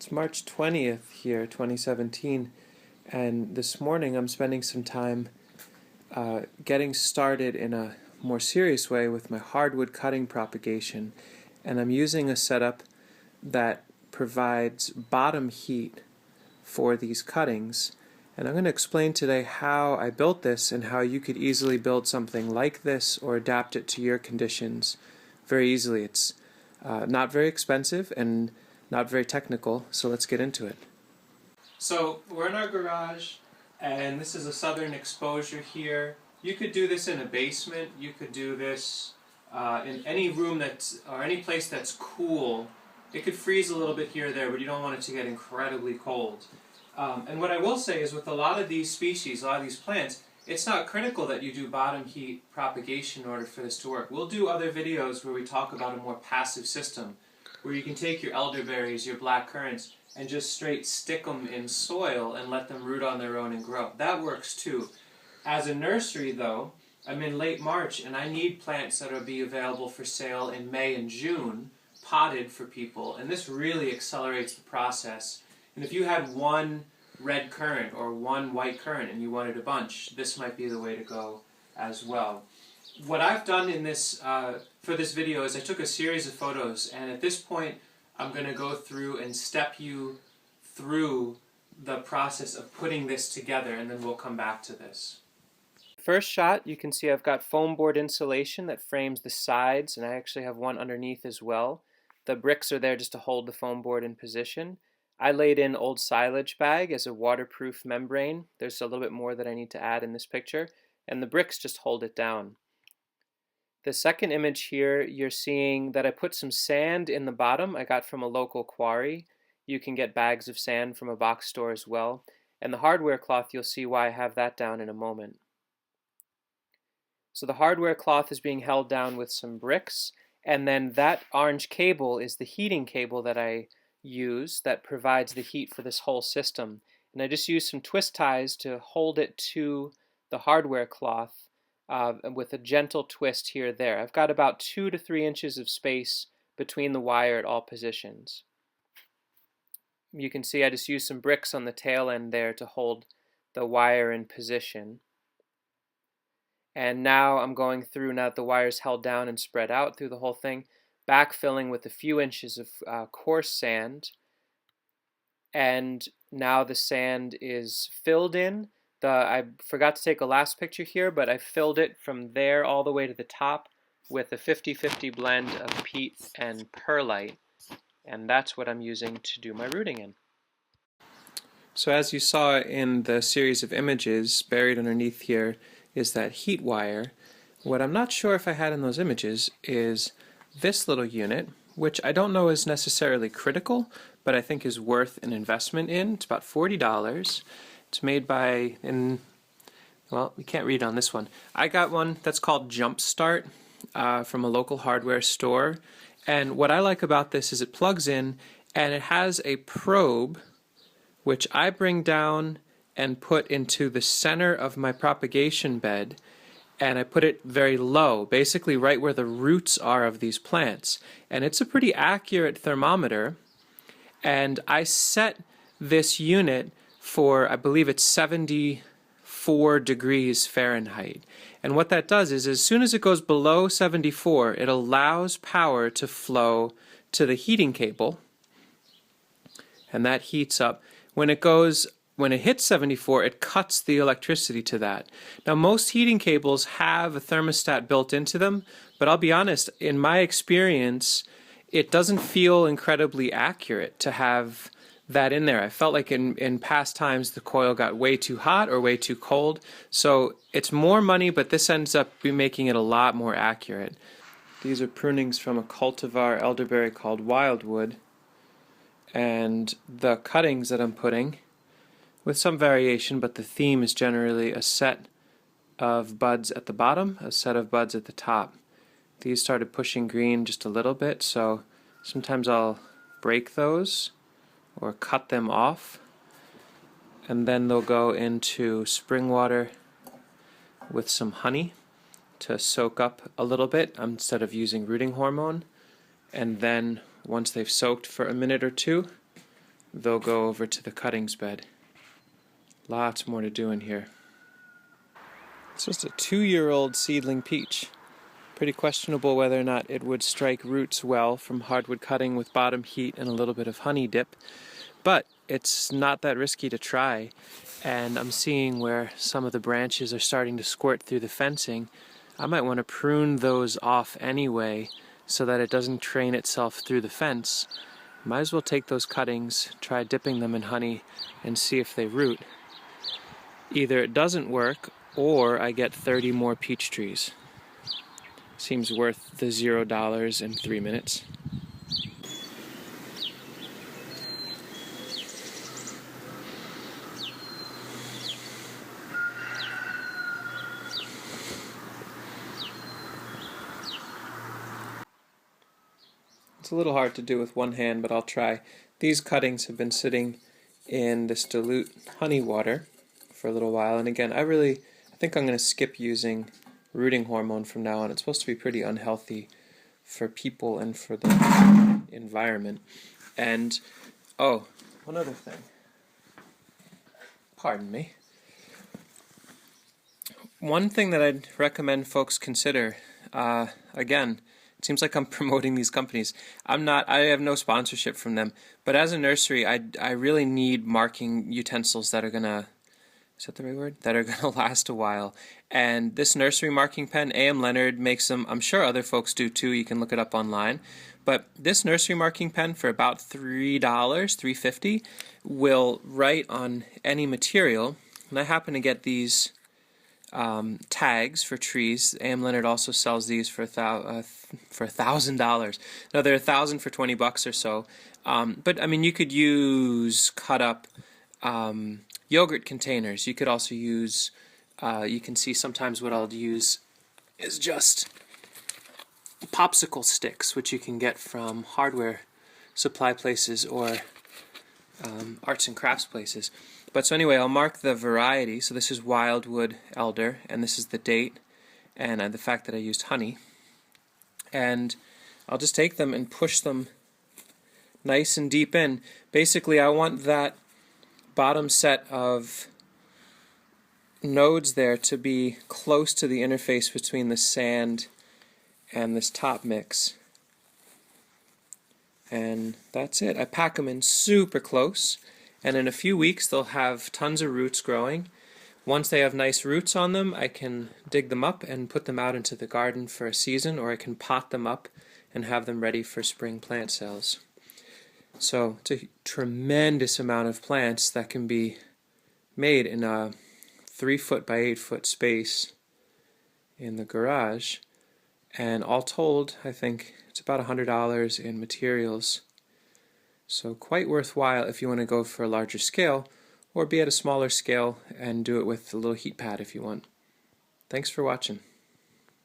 It's March 20th here, 2017, and this morning I'm spending some time getting started in a more serious way with my hardwood cutting propagation, and I'm using a setup that provides bottom heat for these cuttings, and I'm going to explain today how I built this and how you could easily build something like this or adapt it to your conditions very easily. It's not very expensive and not very technical, so let's get into it. So we're in our garage, and this is a southern exposure here. You could do this in a basement. You could do this in any room or any place that's cool. It could freeze a little bit here or there, but you don't want it to get incredibly cold. And what I will say is with a lot of these species, a lot of these plants, it's not critical that you do bottom heat propagation in order for this to work. We'll do other videos where we talk about a more passive system, where you can take your elderberries, your black currants, and just straight stick them in soil and let them root on their own and grow. That works too. As a nursery though, I'm in late March and I need plants that will be available for sale in May and June, potted for people, and this really accelerates the process. And if you had one red currant or one white currant and you wanted a bunch, this might be the way to go as well. What I've done in this for this video is I took a series of photos, and at this point I'm going to go through and step you through the process of putting this together, and then we'll come back to this. First shot, you can see I've got foam board insulation that frames the sides, and I actually have one underneath as well. The bricks are there just to hold the foam board in position. I laid in old silage bag as a waterproof membrane. There's a little bit more that I need to add in this picture, and the bricks just hold it down. The second image here, you're seeing that I put some sand in the bottom I got from a local quarry. You can get bags of sand from a box store as well. And the hardware cloth, you'll see why I have that down in a moment. So the hardware cloth is being held down with some bricks, and then that orange cable is the heating cable that I use that provides the heat for this whole system. And I just use some twist ties to hold it to the hardware cloth with a gentle twist here or there. I've got about 2 to 3 inches of space between the wire at all positions. You can see I just used some bricks on the tail end there to hold the wire in position. And now I'm going through, now that the wire's held down and spread out through the whole thing, backfilling with a few inches of coarse sand. And now the sand is filled in. I forgot to take a last picture here, but I filled it from there all the way to the top with a 50-50 blend of peat and perlite. And that's what I'm using to do my rooting in. So as you saw in the series of images, buried underneath here is that heat wire. What I'm not sure if I had in those images is this little unit, which I don't know is necessarily critical, but I think is worth an investment in. It's about $40. It's made by, well, we can't read on this one. I got one that's called Jumpstart from a local hardware store. And what I like about this is it plugs in and it has a probe which I bring down and put into the center of my propagation bed, and I put it very low, basically right where the roots are of these plants. And it's a pretty accurate thermometer, and I set this unit for, I believe it's 74 degrees Fahrenheit. And what that does is as soon as it goes below 74, it allows power to flow to the heating cable, and that heats up. When it hits 74, it cuts the electricity to that. Now, most heating cables have a thermostat built into them, but I'll be honest, in my experience, it doesn't feel incredibly accurate to have that in there. I felt like in past times the coil got way too hot or way too cold. So it's more money, but this ends up making it a lot more accurate. These are prunings from a cultivar elderberry called Wildwood. And the cuttings that I'm putting, with some variation, but the theme is generally a set of buds at the bottom, a set of buds at the top. These started pushing green just a little bit, so sometimes I'll break those or cut them off, and then they'll go into spring water with some honey to soak up a little bit instead of using rooting hormone. And then once they've soaked for a minute or two, they'll go over to the cuttings bed. Lots more to do in here. It's just a 2-year-old seedling peach. Pretty questionable whether or not it would strike roots well from hardwood cutting with bottom heat and a little bit of honey dip. But it's not that risky to try. And I'm seeing where some of the branches are starting to squirt through the fencing. I might want to prune those off anyway so that it doesn't train itself through the fence. Might as well take those cuttings, try dipping them in honey, and see if they root. Either it doesn't work, or I get 30 more peach trees. Seems worth the $0 in 3 minutes. It's a little hard to do with one hand, but I'll try. These cuttings have been sitting in this dilute honey water for a little while, and again, I think I'm going to skip using rooting hormone from now on. It's supposed to be pretty unhealthy for people and for the environment. And, oh, one other thing. Pardon me. One thing that I'd recommend folks consider, again, it seems like I'm promoting these companies. I have no sponsorship from them, but as a nursery, I really need marking utensils that are gonna, is that the right word? That are gonna last a while. And this nursery marking pen, A.M. Leonard makes them. I'm sure other folks do too. You can look it up online. But this nursery marking pen for about $3, $3.50, will write on any material. And I happen to get these tags for trees. A.M. Leonard also sells these for $1,000. No, they're $1,000 for $20 or so. But I mean, you could use cut up yogurt containers. You could also use. You can see sometimes what I'll use is just popsicle sticks, which you can get from hardware supply places or arts and crafts places. But so anyway, I'll mark the variety. So this is wildwood elder, and this is the date, and the fact that I used honey. And I'll just take them and push them nice and deep in. Basically, I want that bottom set of nodes there to be close to the interface between the sand and this top mix. And that's it. I pack them in super close. And in a few weeks they'll have tons of roots growing. Once they have nice roots on them, I can dig them up and put them out into the garden for a season, or I can pot them up and have them ready for spring plant sales. So it's a tremendous amount of plants that can be made in a 3-foot by 8-foot space in the garage. And all told, I think it's about $100 in materials. So quite worthwhile if you want to go for a larger scale, or be at a smaller scale and do it with a little heat pad if you want. Thanks for watching.